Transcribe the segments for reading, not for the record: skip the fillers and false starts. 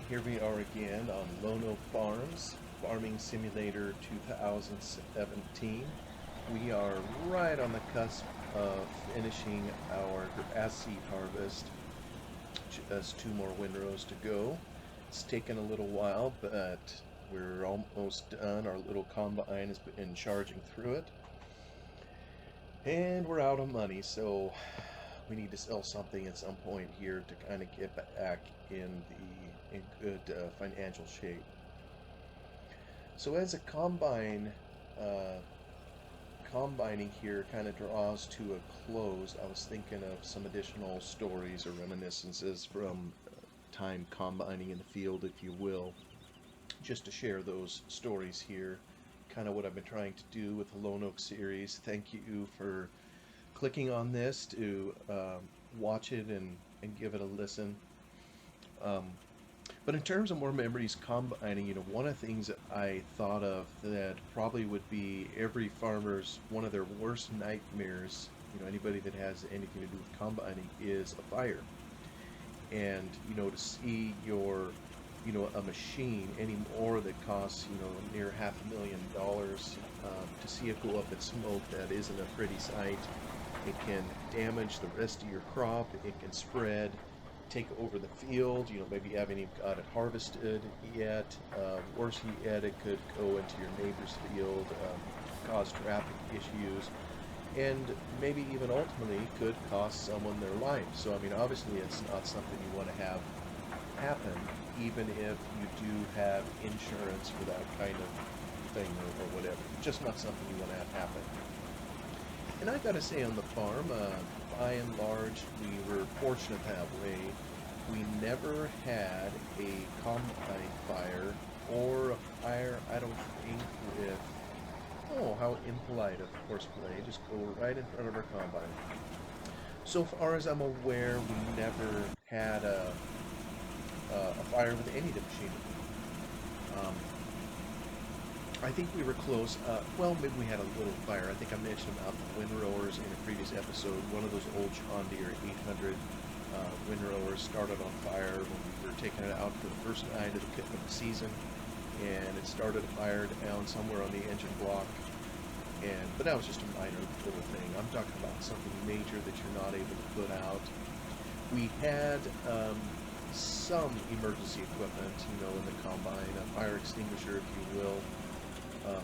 Here we are again on Lone Oak Farms, Farming Simulator 2017. We are right on the cusp of finishing our grass seed harvest. Just two more windrows to go. It's taken a little while, but we're almost done. Our little combine has been charging through it. And we're out of money, so we need to sell something at some point here to kind of get back in good financial shape. So as a combining here kind of draws to a close, I was thinking of some additional stories or reminiscences from time combining in the field, if you will, just to share those stories here. Kind of what I've been trying to do with the Lone Oak series. Thank you for clicking on this to watch it and give it a listen. But in terms of more memories combining, one of the things that I thought of that probably would be every farmer's one of their worst nightmares, anybody that has anything to do with combining, is a fire. And, to see a machine anymore that costs, near $500,000, to see it go up in smoke, that isn't a pretty sight. It can damage the rest of your crop. It can spread, take over the field. Maybe you haven't even got it harvested yet. Worse yet, it could go into your neighbor's field, cause traffic issues, and maybe even ultimately could cost someone their life. So, obviously it's not something you want to have happen, even if you do have insurance for that kind of thing or whatever. Just not something you want to have happen. And I gotta say, on the farm, by and large, we were fortunate that way. We never had a combine fire or a fire, I don't think, with, oh, how impolite of horseplay, just go right in front of our combine. So far as I'm aware, we never had a fire with any of the machinery. I think we were close. Well, maybe we had a little fire. I think I mentioned about the windrowers in a previous episode. One of those old John Deere 800 windrowers started on fire when we were taking it out for the first night of the season, and it started a fire down somewhere on the engine block. But that was just a minor little thing. I'm talking about something major that you're not able to put out. We had some emergency equipment, in the combine, a fire extinguisher, if you will.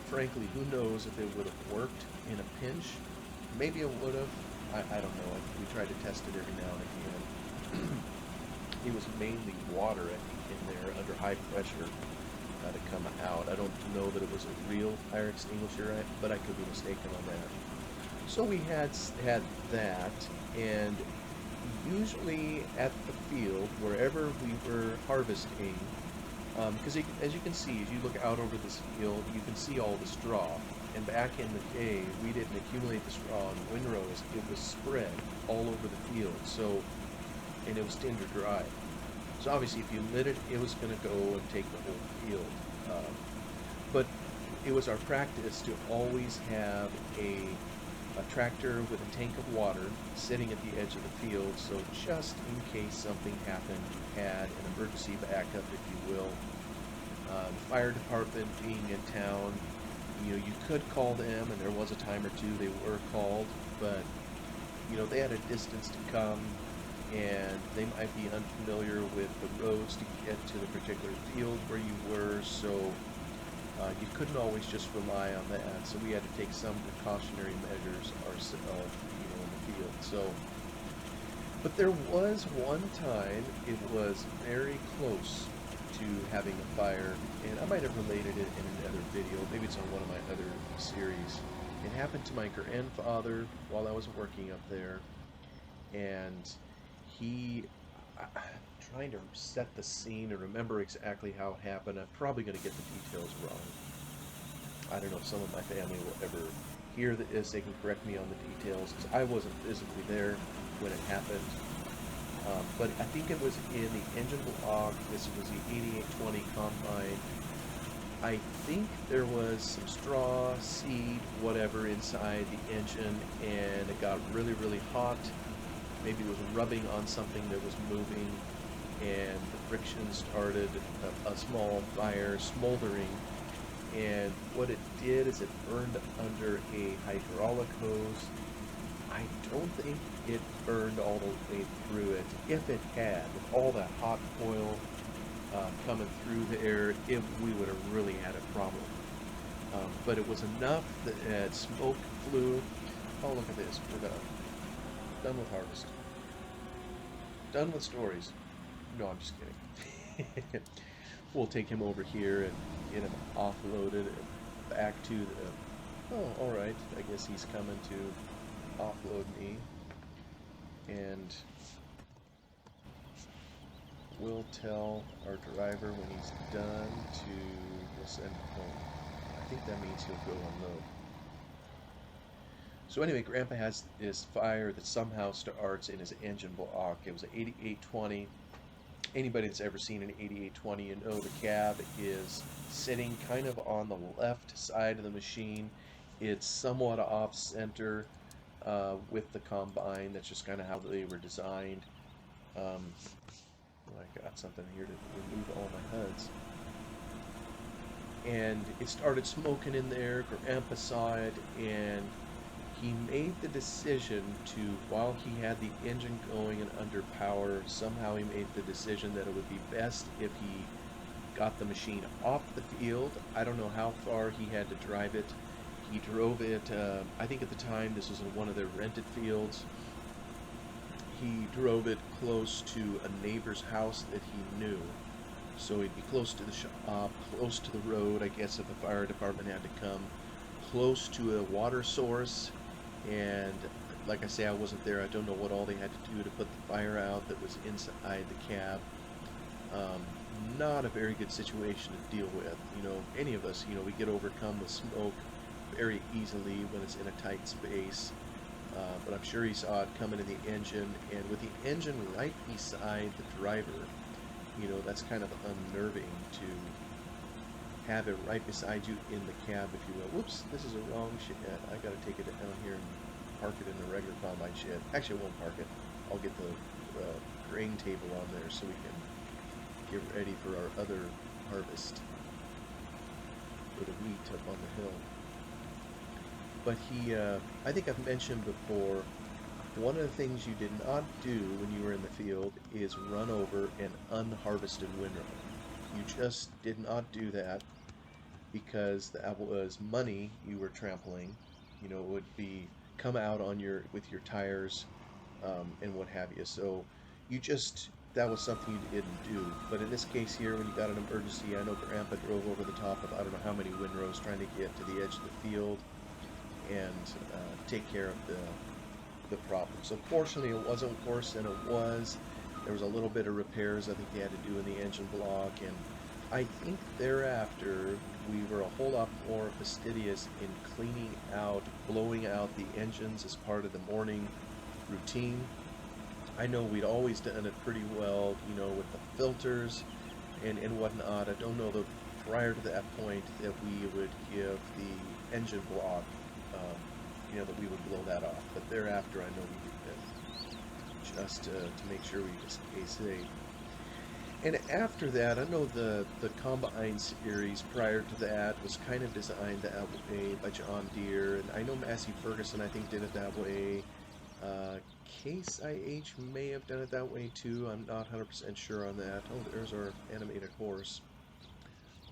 Frankly, who knows if it would have worked in a pinch? Maybe it would have. I don't know. We tried to test it every now and again. It was mainly water, I think, in there under high pressure to come out. I don't know that it was a real fire extinguisher, but I could be mistaken on that. So we had that, and usually at the field, wherever we were harvesting, because as you can see, as you look out over this field, you can see all the straw. And back in the day, we didn't accumulate the straw in windrows. It was spread all over the field. So, and it was tinder dry. So obviously, if you lit it, it was going to go and take the whole field. But it was our practice to always have a tractor with a tank of water sitting at the edge of the field, so just in case something happened, you had an emergency backup, if you will. The fire department being in town, you could call them, and there was a time or two they were called, but they had a distance to come, and they might be unfamiliar with the roads to get to the particular field where you were, so you couldn't always just rely on that, so we had to take some precautionary measures ourselves, in the field. So, but there was one time it was very close to having a fire, and I might have related it in another video. Maybe it's on one of my other series. It happened to my grandfather while I was working up there, and trying to set the scene and remember exactly how it happened. I'm probably going to get the details wrong. I don't know if some of my family will ever hear this. They can correct me on the details, because I wasn't physically there when it happened. But I think it was in the engine block. This was the 8820 combine. I think there was some straw, seed, whatever inside the engine, and it got really, really hot. Maybe it was rubbing on something that was moving, and the friction started a small fire smoldering, and what it did is it burned under a hydraulic hose. I don't think it burned all the way through it. If it had, with all that hot oil coming through the air, we would have really had a problem. But it was enough that smoke flew. Oh, look at this. We're done. Done with harvest. Done with stories. No, I'm just kidding. We'll take him over here and get him offloaded and back to the... Oh, alright. I guess he's coming to offload me. And we'll tell our driver when he's done we'll send him home. I think that means he'll go unload. So anyway, Grandpa has this fire that somehow starts in his engine block. It was an 8820. Anybody that's ever seen an 8820, you know the cab is sitting kind of on the left side of the machine. It's somewhat off center with the combine. That's just kind of how they were designed. I got something here to remove all my HUDs. And it started smoking in there. Grandpa saw it, and he made the decision to, while he had the engine going and under power, somehow he made the decision that it would be best if he got the machine off the field. I don't know how far he had to drive it. He drove it, I think at the time this was in one of their rented fields. He drove it close to a neighbor's house that he knew. So he'd be close to the shop, close to the road, I guess if the fire department had to come, close to a water source. And like I say, I wasn't there. I don't know what all they had to do to put the fire out that was inside the cab. Not a very good situation to deal with. You know, any of us, we get overcome with smoke very easily when it's in a tight space. But I'm sure he saw it coming in the engine, and with the engine right beside the driver, that's kind of unnerving to have it right beside you in the cab, if you will. Whoops, this is a wrong shed. I gotta take it down here and park it in the regular combine shed. Actually, I won't park it. I'll get the grain table on there so we can get ready for our other harvest for the wheat up on the hill. But I think I've mentioned before, one of the things you did not do when you were in the field is run over an unharvested windrow. You just did not do that, because that was money you were trampling. It would be come out on with your tires and what have you. So that was something you didn't do. But in this case here, when you got an emergency, I know Grandpa drove over the top of I don't know how many windrows trying to get to the edge of the field and take care of the problem. So fortunately it wasn't worse than it was. There was a little bit of repairs I think they had to do in the engine block, and I think thereafter we were a whole lot more fastidious in cleaning out, blowing out the engines as part of the morning routine. I know we'd always done it pretty well, with the filters and whatnot. I don't know that prior to that point that we would give the engine block, that we would blow that off. But thereafter, I know we did that just to make sure we just stay safe. And after that, I know the Combine series prior to that was kind of designed that way by John Deere, and I know Massey Ferguson I think did it that way. Case IH may have done it that way too. I'm not 100% sure on that. Oh, there's our animated horse.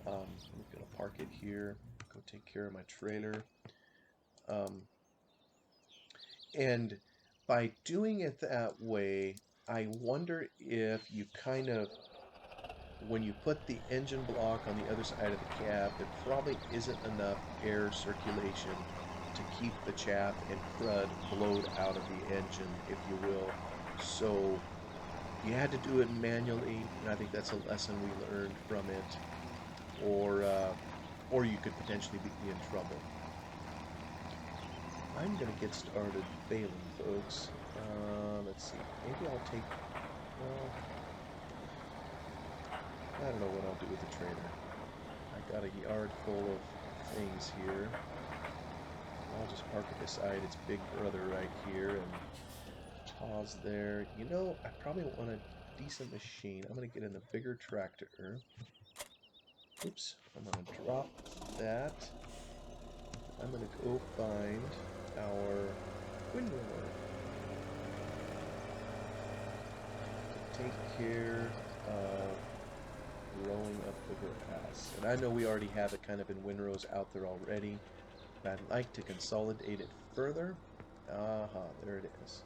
I'm gonna park it here. Go take care of my trailer. And by doing it that way, I wonder if you kind of, when you put the engine block on the other side of the cab, there probably isn't enough air circulation to keep the chaff and crud blowed out of the engine, if you will. So you had to do it manually, and I think that's a lesson we learned from it. Or you could potentially be in trouble. I'm going to get started baling, folks. Let's see. Maybe I'll take... Well, I don't know what I'll do with the trailer. I got a yard full of things here. I'll just park it beside its big brother right here, and pause there. I probably want to decent machine. I'm going to get in the bigger tractor. Oops, I'm going to drop that. I'm going to go find our windrower to take care of blowing up the grass. And I know we already have it kind of in windrows out there already, but I'd like to consolidate it further. Aha, there it is.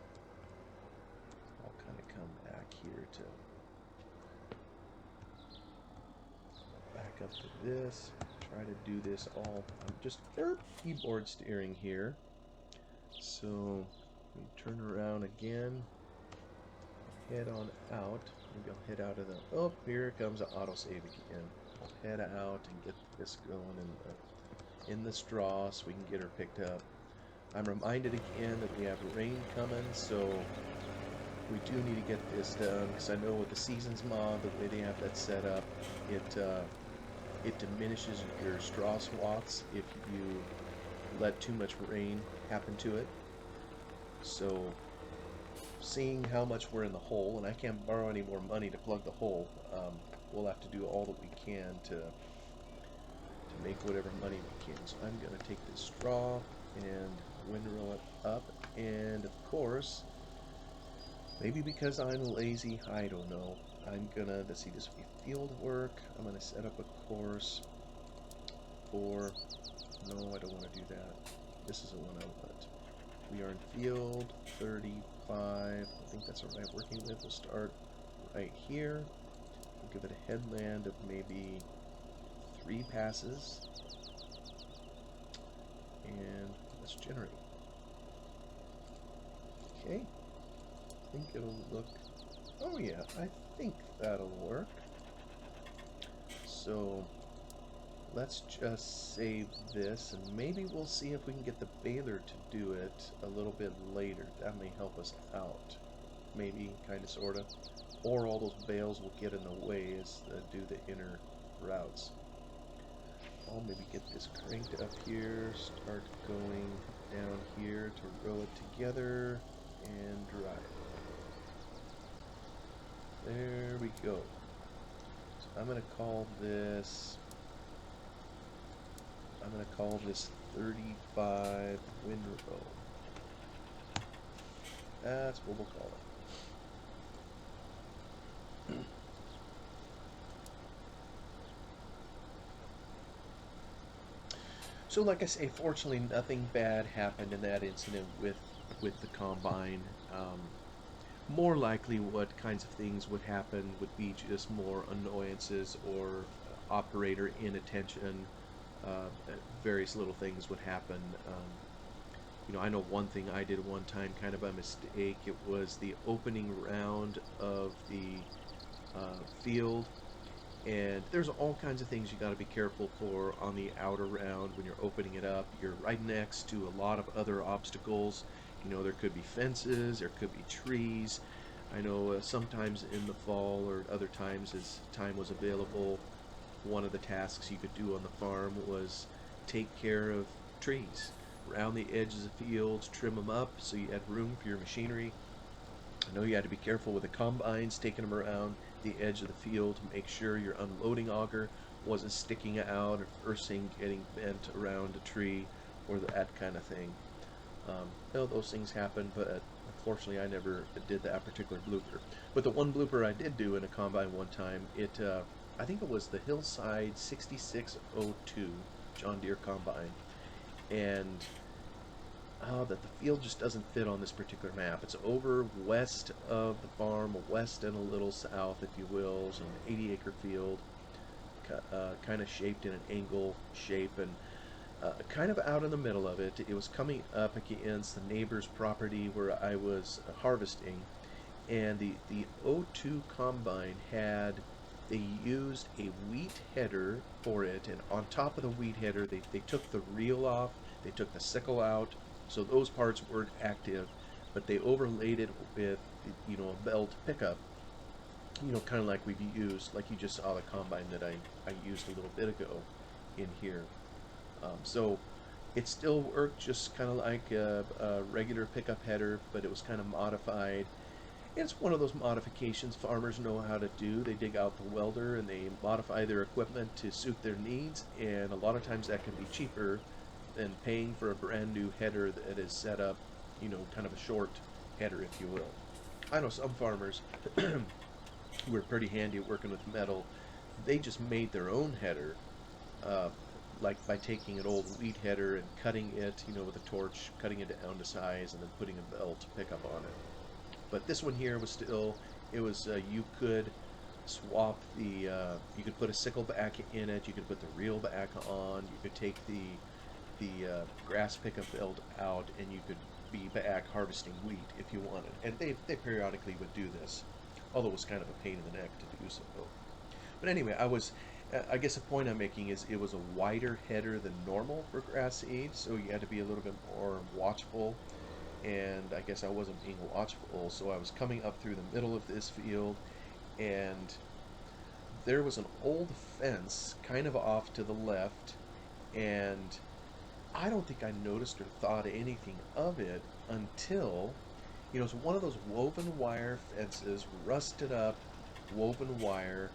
I'll kind of come back here to back up to this. Try to do this all. I'm just keyboard steering here. So we turn around again. Head on out. Maybe I'll head out of the. Oh, here comes an autosave again. I'll head out and get this going in the straw so we can get her picked up. I'm reminded again that we have rain coming, so we do need to get this done, because I know with the Seasons mod, the way they have that set up, it diminishes your straw swaths if you let too much rain happen to it. So seeing how much we're in the hole, and I can't borrow any more money to plug the hole, we'll have to do all that we can to make whatever money we can. So I'm going to take this straw and windrow it up, and of course, maybe because I'm lazy, I don't know, I'm gonna, let's see, this will be field work. I'm gonna set up a course for, no, I don't want to do that. This is a one outlet. We are in field 35. I think that's what I'm working with. We'll start right here. We'll give it a headland of maybe 3 passes. And let's generate. Okay. I think it'll look, oh yeah, I think that'll work. So let's just save this, and maybe we'll see if we can get the baler to do it a little bit later. That may help us out. Maybe, kind of, sort of. Or all those bales will get in the way as do the inner routes. I'll maybe get this cranked up here, start going down here to row it together and drive. There we go. So I'm going to call this 35 windrow. That's what we'll call it. So like I say, fortunately nothing bad happened in that incident with the combine. More likely what kinds of things would happen would be just more annoyances or operator inattention. Various little things would happen. You know, I know one thing I did one time, kind of a mistake. It was the opening round of the field, and there's all kinds of things you got to be careful for on the outer round when you're opening it up. You're right next to a lot of other obstacles. You know, there could be fences, there could be trees. I know sometimes in the fall or other times as time was available, one of the tasks you could do on the farm was take care of trees around the edges of fields, trim them up so you had room for your machinery. I know you had to be careful with the combines, taking them around the edge of the field to make sure your unloading auger wasn't sticking out or first thing getting bent around a tree or that kind of thing. Well, those things happen, but unfortunately I never did that particular blooper. But the one blooper I did do in a combine one time, I think it was the Hillside 6602 John Deere combine, and that the field just doesn't fit on this particular map. It's over west of the farm, west and a little south, if you will. So an 80-acre field, kind of shaped in an angle shape, and kind of out in the middle of it. It was coming up against the neighbor's property where I was harvesting, and the O2 combine they used a wheat header for it, and on top of the wheat header they took the reel off, they took the sickle out, so those parts weren't active, but they overlaid it with, you know, a belt pickup, you know, kind of like we've used, like you just saw the combine that I used a little bit ago in here. So it still worked just kind of like a regular pickup header, but it was kind of modified. It's one of those modifications farmers know how to do. They dig out the welder and they modify their equipment to suit their needs, and a lot of times that can be cheaper than paying for a brand new header that is set up, kind of a short header, if you will. I know some farmers who are pretty handy at working with metal. They just made their own header, uh, like by taking an old wheat header and cutting it, with a torch, cutting it down to size, and then putting a belt pickup on it. But this one here was still, it was, you could swap you could put a sickle back in it, you could put the reel back on, you could take the grass pickup belt out, and you could be back harvesting wheat if you wanted. And they periodically would do this, although it was kind of a pain in the neck to do so. But anyway, I guess the point I'm making is it was a wider header than normal for grass seed, so you had to be a little bit more watchful. And I guess I wasn't being watchful, so I was coming up through the middle of this field, and there was an old fence kind of off to the left, and I don't think I noticed or thought anything of it until, it's one of those woven wire fences, rusted up woven wire,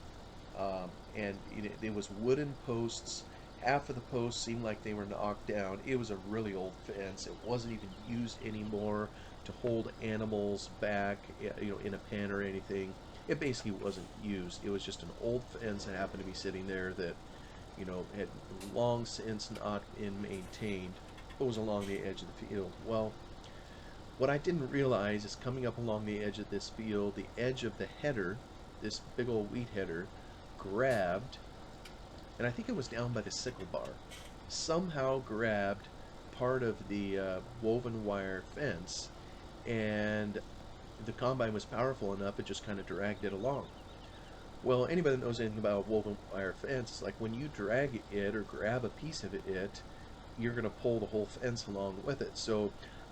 and it was wooden posts. Half of the posts seemed like they were knocked down. It was a really old fence. It wasn't even used anymore to hold animals back, in a pen or anything. It basically wasn't used. It was just an old fence that happened to be sitting there that, had long since not been maintained, but was along the edge of the field. Well, what I didn't realize is coming up along the edge of this field, the edge of the header, this big old wheat header, grabbed, and I think it was down by the sickle bar, somehow grabbed part of the woven wire fence, and the combine was powerful enough, it just kind of dragged it along. Well, anybody that knows anything about woven wire fence, it's like when you drag it or grab a piece of it, you're going to pull the whole fence along with it. So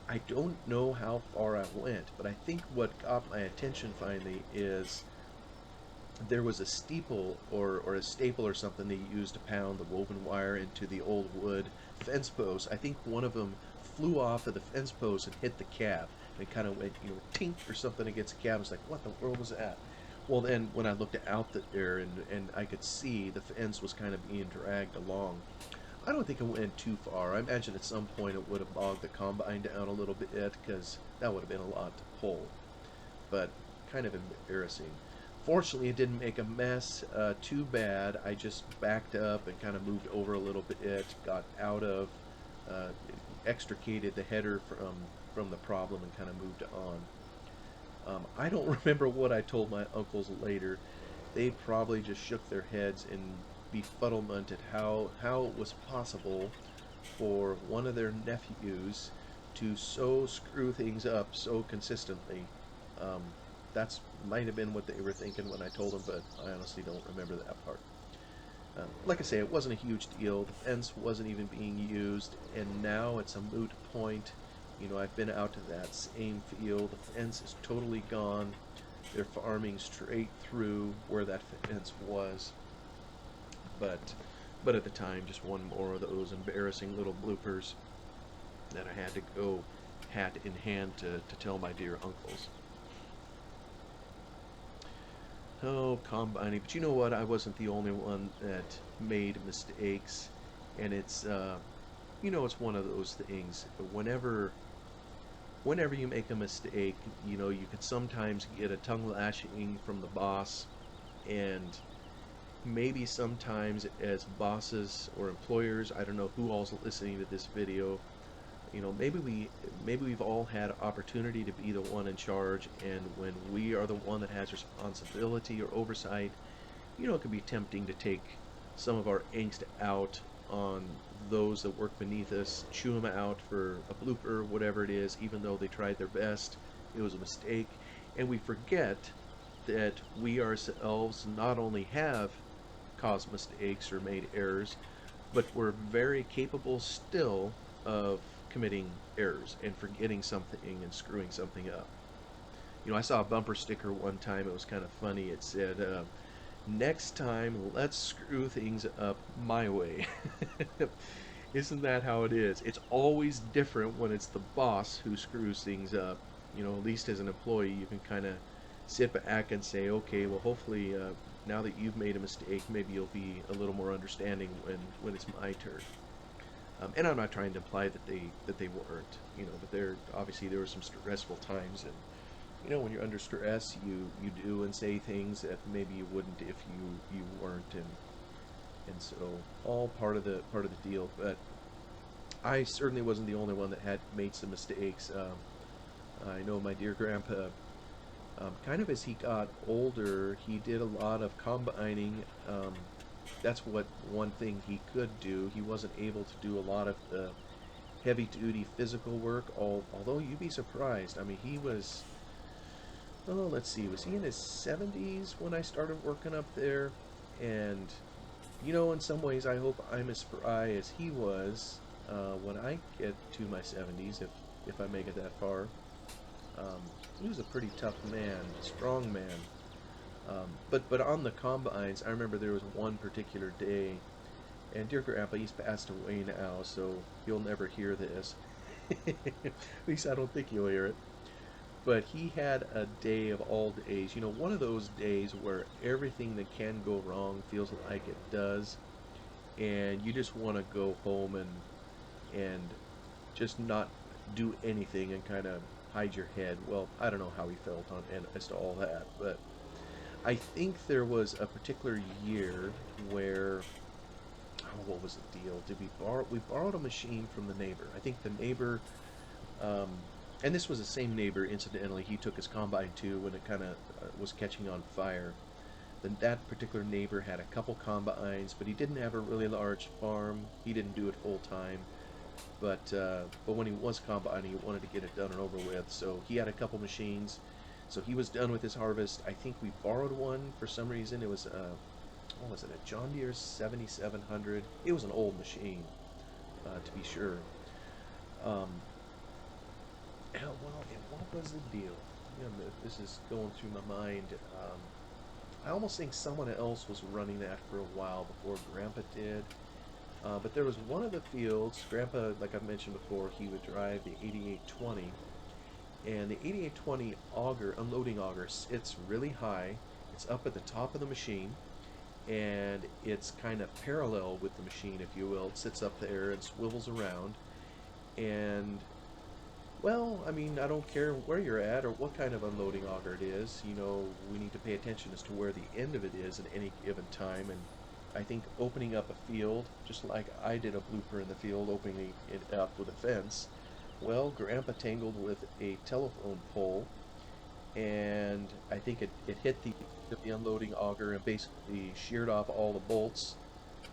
I don't know how far I went, but I think what got my attention finally is there was a steeple or a staple or something they used to pound the woven wire into the old wood fence post. I think one of them flew off of the fence post and hit the cab. And it kind of went, tink or something against the cab. It's like, what the world was that? Well, then when I looked out there and I could see the fence was kind of being dragged along. I don't think it went too far. I imagine at some point it would have bogged the combine down a little bit because that would have been a lot to pull. But kind of embarrassing. Fortunately, it didn't make a mess too bad. I just backed up and kind of moved over a little bit, got out of, extricated the header from the problem and kind of moved on. I don't remember what I told my uncles later. They probably just shook their heads in befuddlement at how it was possible for one of their nephews to so screw things up so consistently. That's might have been what they were thinking when I told them, but I honestly don't remember that part. Like I say, it wasn't a huge deal. The fence wasn't even being used, and now it's a moot point. I've been out to that same field. The fence is totally gone. They're farming straight through where that fence was. But at the time, just one more of those embarrassing little bloopers that I had to go hat in hand to tell my dear uncles. Oh, combining. But you know what? I wasn't the only one that made mistakes. And it's, it's one of those things. Whenever you make a mistake, you can sometimes get a tongue lashing from the boss, and maybe sometimes as bosses or employers, I don't know who all's listening to this video, maybe we've all had opportunity to be the one in charge, and when we are the one that has responsibility or oversight, it can be tempting to take some of our angst out on those that work beneath us, chew them out for a blooper, whatever it is, even though they tried their best, it was a mistake, and we forget that we ourselves not only have caused mistakes or made errors, but we're very capable still of committing errors and forgetting something and screwing something up. I saw a bumper sticker one time, it was kind of funny, it said, next time, let's screw things up my way. Isn't that how it is? It's always different when it's the boss who screws things up. At least as an employee, you can kind of sit back and say, okay, well, hopefully, now that you've made a mistake, maybe you'll be a little more understanding when it's my turn. And I'm not trying to imply that they weren't, but there were some stressful times, and when you're under stress, you do and say things that maybe you wouldn't if you weren't, and so all part of the deal. But I certainly wasn't the only one that had made some mistakes. I know my dear grandpa, kind of as he got older, he did a lot of combining. That's what one thing he could do. He wasn't able to do a lot of the heavy duty physical work, although you'd be surprised. I mean, he was, oh, let's see, was he in his 70s when I started working up there? And, in some ways, I hope I'm as spry as he was when I get to my 70s, if I make it that far. Um, he was a pretty tough man, strong man. But on the combines, I remember there was one particular day, and dear Grandpa, he's passed away now, so he'll never hear this. At least I don't think he'll hear it. But he had a day of all days, one of those days where everything that can go wrong feels like it does, and you just want to go home and just not do anything and kind of hide your head. Well, I don't know how he felt on and as to all that, but I think there was a particular year where, oh, what was the deal? Did we borrowed a machine from the neighbor? I think the neighbor, um, and this was the same neighbor, incidentally, he took his combine to when it kind of was catching on fire. Then that particular neighbor had a couple combines, but he didn't have a really large farm. He didn't do it full time. But when he was combining, he wanted to get it done and over with. So he had a couple machines. So he was done with his harvest. I think we borrowed one for some reason. It was what was it? A John Deere 7700. It was an old machine, to be sure. Um, well, and what was the deal? This is going through my mind. I almost think someone else was running that for a while before Grandpa did. But there was one of the fields, Grandpa, like I've mentioned before, he would drive the 8820, and the 8820 auger, unloading auger, sits really high. It's up at the top of the machine, and it's kind of parallel with the machine, if you will. It sits up there and swivels around, and well, I mean, I don't care where you're at or what kind of unloading auger it is. We need to pay attention as to where the end of it is at any given time. And I think opening up a field, just like I did a blooper in the field, opening it up with a fence, well, Grandpa tangled with a telephone pole, and I think it hit the unloading auger and basically sheared off all the bolts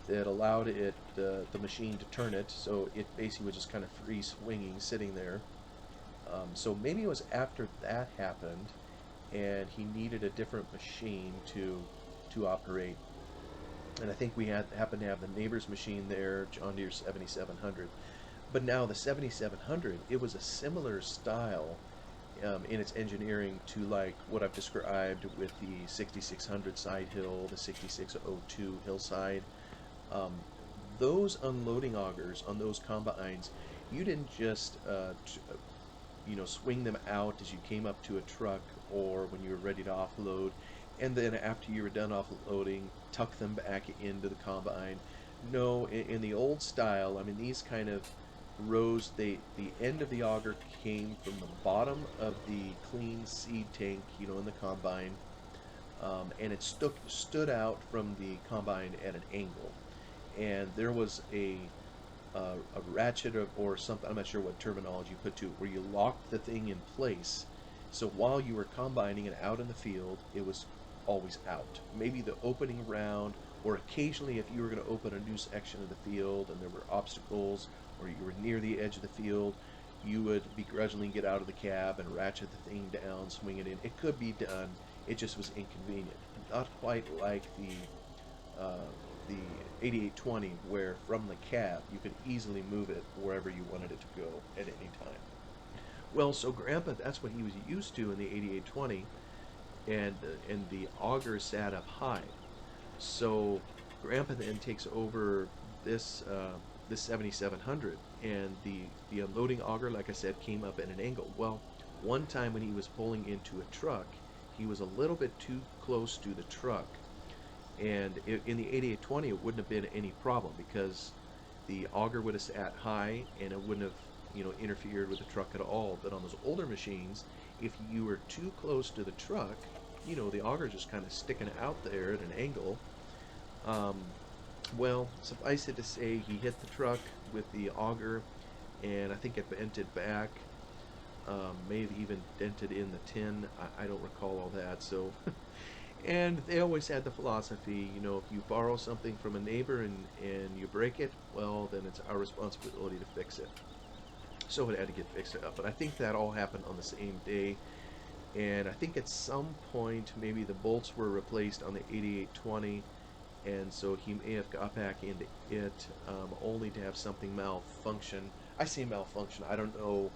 that allowed the machine to turn it. So it basically was just kind of free swinging, sitting there. So maybe it was after that happened, and he needed a different machine to operate. And I think we happened to have the neighbor's machine there, John Deere 7700. But now the 7700, it was a similar style in its engineering to like what I've described with the 6600 side hill, the 6602 hillside. Um, those unloading augers on those combines, you didn't just swing them out as you came up to a truck or when you were ready to offload, and then after you were done offloading, tuck them back into the combine. No, in the old style, I mean, these kind of rows, the end of the auger came from the bottom of the clean seed tank, in the combine, and it stood out from the combine at an angle. And there was a ratchet or something, I'm not sure what terminology you put to it, where you locked the thing in place. So while you were combining it out in the field, it was always out. Maybe the opening round, or occasionally if you were going to open a new section of the field and there were obstacles, or you were near the edge of the field, you would begrudgingly get out of the cab and ratchet the thing down, swing it in. It could be done. It just was inconvenient. Not quite like the 8820, where from the cab you could easily move it wherever you wanted it to go at any time. Well, so Grandpa, that's what he was used to in the 8820, and the auger sat up high. So Grandpa then takes over this 7700, and the unloading auger, like I said, came up at an angle. Well, one time when he was pulling into a truck, he was a little bit too close to the truck. And in the 8820, it wouldn't have been any problem because the auger would have sat high and it wouldn't have, interfered with the truck at all. But on those older machines, if you were too close to the truck, the auger just kind of sticking out there at an angle. Um, well, suffice it to say, he hit the truck with the auger, and I think it bent it back. May have even dented in the tin. I don't recall all that. So, and they always had the philosophy, if you borrow something from a neighbor and you break it, well, then it's our responsibility to fix it. So it had to get fixed up. But I think that all happened on the same day. And I think at some point, maybe the bolts were replaced on the 8820, and so he may have got back into it only to have something malfunction. I say malfunction. I don't know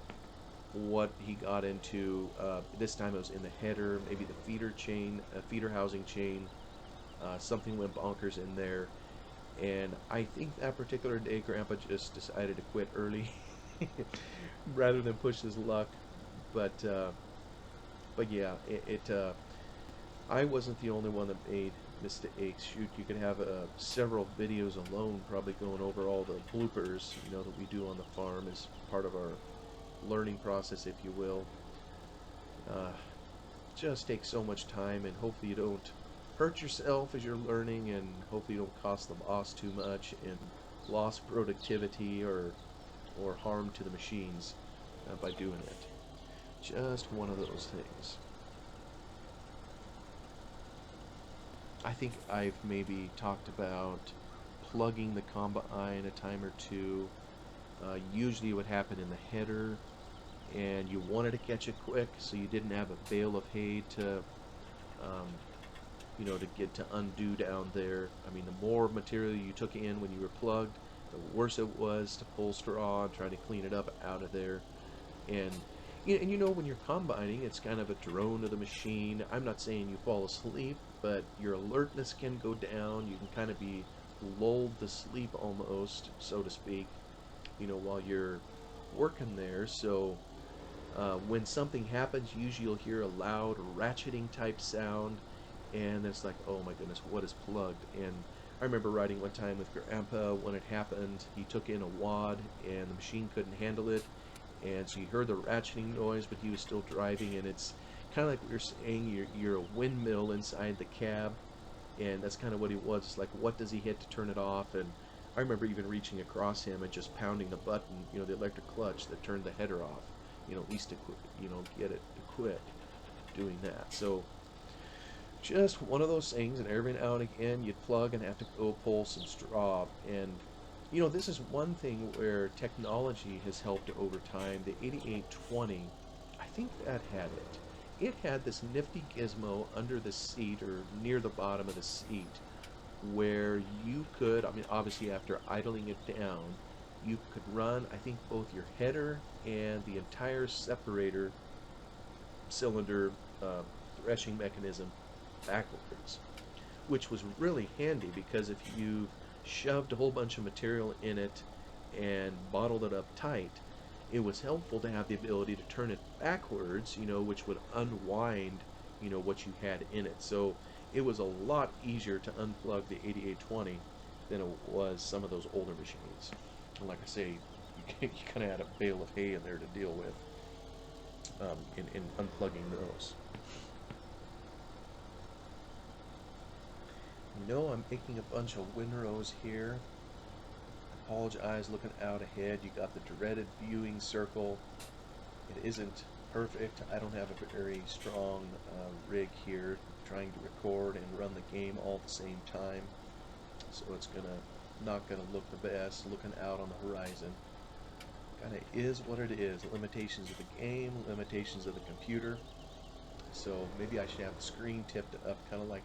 what he got into. This time it was in the header, maybe the feeder housing chain. Something went bonkers in there, and I think that particular day, Grandpa just decided to quit early rather than push his luck. But yeah, I wasn't the only one that made mistakes. Shoot, you could have several videos alone, probably going over all the bloopers, that we do on the farm as part of our learning process, if you will. Just takes so much time, and hopefully you don't hurt yourself as you're learning, and hopefully you don't cost the boss too much and lost productivity or harm to the machines by doing it. Just one of those things. I think I've maybe talked about plugging the combine a time or two. Usually it would happen in the header, and you wanted to catch it quick, so you didn't have a bale of hay to, to get to undo down there. I mean, the more material you took in when you were plugged, the worse it was to pull straw and try to clean it up out of there. And when you're combining, it's kind of a drone of the machine. I'm not saying you fall asleep, but your alertness can go down. You can kind of be lulled to sleep almost, so to speak, while you're working there. So when something happens, usually you'll hear a loud ratcheting type sound, and it's like, oh my goodness, what is plugged? And I remember riding one time with Grandpa when it happened. He took in a wad, and the machine couldn't handle it. And so you heard the ratcheting noise, but he was still driving, and it's kind of like we were saying, you're a windmill inside the cab, and that's kind of what he was. It's like, what does he hit to turn it off? And I remember even reaching across him and just pounding the button, the electric clutch that turned the header off, at least to get it to quit doing that. So just one of those things, and every now and again you'd plug and have to go pull some straw. And this is one thing where technology has helped over time. The 8820, I think that had it. It had this nifty gizmo under the seat, or near the bottom of the seat, where you could, obviously after idling it down, you could run, I think, both your header and the entire separator cylinder threshing mechanism backwards, which was really handy because if you shoved a whole bunch of material in it and bottled it up tight, it was helpful to have the ability to turn it backwards, which would unwind, what you had in it. So it was a lot easier to unplug the 8820 than it was some of those older machines. And like I say, you kind of had a bale of hay in there to deal with in unplugging those. I'm making a bunch of windrows here. Apologize, looking out ahead. You got the dreaded viewing circle. It isn't perfect. I don't have a very strong rig here, trying to record and run the game all at the same time. So it's not gonna look the best looking out on the horizon. Kinda is what it is. Limitations of the game, limitations of the computer. So maybe I should have the screen tipped up kinda like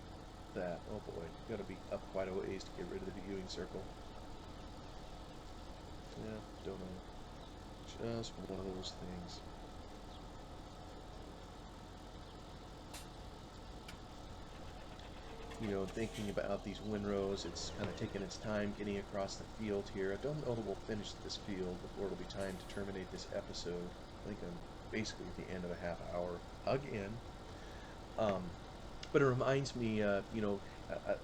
that. Oh boy, gotta be up quite a ways to get rid of the viewing circle. Yeah, don't know. Just one of those things. Thinking about these windrows, it's kind of taking its time getting across the field here. I don't know that we'll finish this field before it'll be time to terminate this episode. I think I'm basically at the end of a half hour again. Um, but it reminds me,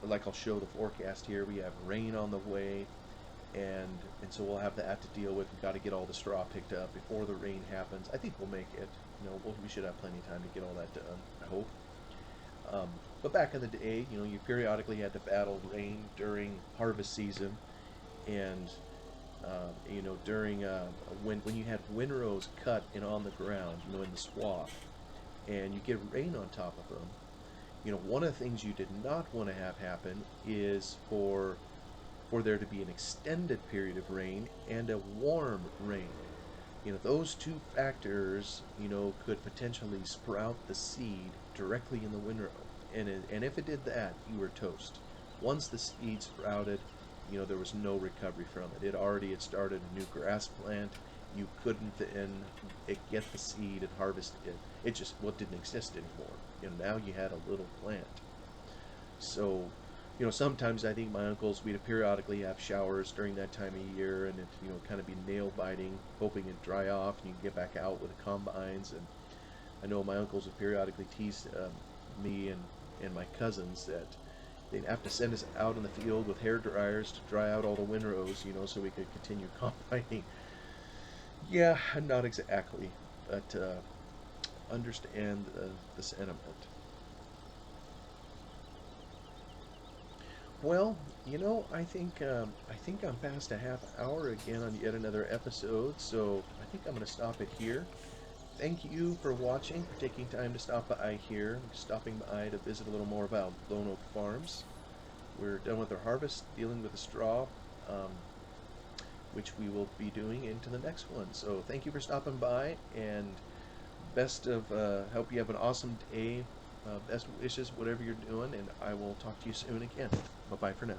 like I'll show the forecast here. We have rain on the way, and so we'll have that to deal with. We've got to get all the straw picked up before the rain happens. I think we'll make it. We should have plenty of time to get all that done, I hope. Um, but back in the day, you periodically had to battle rain during harvest season, and during when you had windrows cut and on the ground, in the swath, and you get rain on top of them. One of the things you did not want to have happen is for there to be an extended period of rain and a warm rain. Those two factors, could potentially sprout the seed directly in the windrow. And if it did that, you were toast. Once the seed sprouted, there was no recovery from it. It started a new grass plant. You couldn't then get the seed and harvest it. It just didn't exist anymore. Now you had a little plant. So, sometimes I think my uncles, we'd periodically have showers during that time of year, and it, kind of be nail biting, hoping it'd dry off, and you can get back out with the combines. And I know my uncles would periodically tease me and my cousins that they'd have to send us out in the field with hair dryers to dry out all the windrows, so we could continue combining. Yeah, not exactly, but understand the sentiment. Well, I think I'm past a half hour again on yet another episode, so I think I'm going to stop it here. Thank you for watching, for taking time to stop by here, stopping by to visit a little more about Lone Oak Farms. We're done with our harvest, dealing with the straw, um, which we will be doing into the next one. So thank you for stopping by, and hope you have an awesome day. Best wishes, whatever you're doing, and I will talk to you soon again. Bye bye for now.